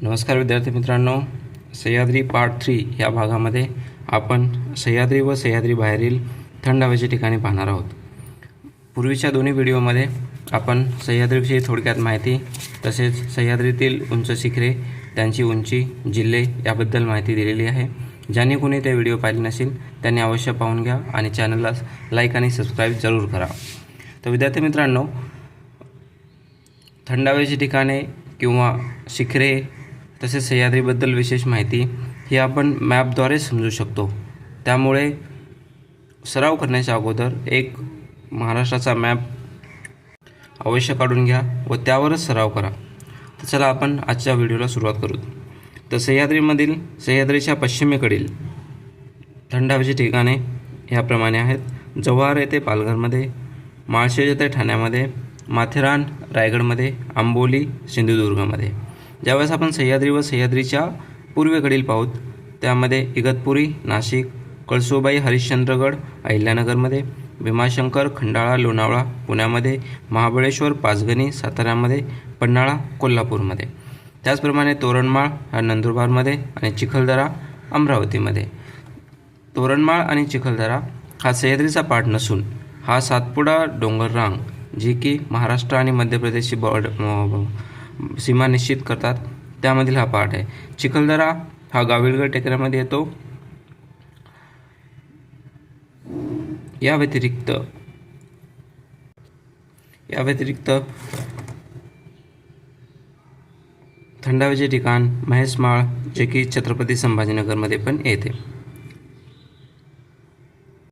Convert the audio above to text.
नमस्कार विद्यार्थी मित्रांनो, सह्याद्री पार्ट 3 या भागामध्ये आपण सह्याद्री व सह्याद्री बाहेरील थंड हवेची ठिकाणे पाहणार आहोत। पूर्वीच्या दोन्ही व्हिडिओमध्ये आपण सह्याद्रीविषयी थोडक्यात माहिती तसेच सह्याद्रीतील उंच शिखरे, त्यांची उंची, जिल्हे याबद्दल माहिती दिलेली आहे। ज्यांनी कोणी ते व्हिडिओ पाहिले नसेल त्यांनी अवश्य पाहून घ्या आणि चॅनलला लाईक आणि सबस्क्राईब जरूर करा। तर विद्यार्थी मित्रांनो, थंड हवेची ठिकाणे किंवा शिखरे तसेच सह्याद्रीबद्दल विशेष माहिती ही आपण मॅपद्वारे समजू शकतो। त्यामुळे सराव करण्याच्या अगोदर एक महाराष्ट्राचा मॅप अवश्य काढून घ्या व त्यावरच सराव करा। तर चला आपण आजच्या व्हिडिओला सुरुवात करू। तर सह्याद्रीच्या पश्चिमेकडील थंड हवेची ठिकाणे ह्याप्रमाणे आहेत। जव्हार येथे पालघरमध्ये, माळशेज येथे ठाण्यामध्ये, माथेरान रायगडमध्ये, आंबोली सिंधुदुर्गमध्ये। ज्यावेळेस आपण सह्याद्री व सह्याद्रीच्या पूर्वेकडील पाहूत त्यामध्ये इगतपुरी नाशिक, कळसुबाई हरिश्चंद्रगड अहिल्यानगरमध्ये, भीमाशंकर खंडाळा लोणावळा पुण्यामध्ये, महाबळेश्वर पाचगणी साताऱ्यामध्ये, पन्हाळा कोल्हापूरमध्ये। त्याचप्रमाणे तोरणमाळ हा नंदुरबारमध्ये आणि चिखलदरा अमरावतीमध्ये। तोरणमाळ आणि चिखलदरा हा सह्याद्रीचा पार्ट नसून हा सातपुडा डोंगर रांग जी की महाराष्ट्र आणि मध्य प्रदेशची सीमा निश्चित करतात त्यामधील हा पार्ट आहे। चिखलदरा हा गाविलगड टेकड्यामध्ये येतो। या व्यतिरिक्त थंड हवेचे ठिकाण महेशमाळ जे की छत्रपती संभाजीनगरमध्ये पण येते।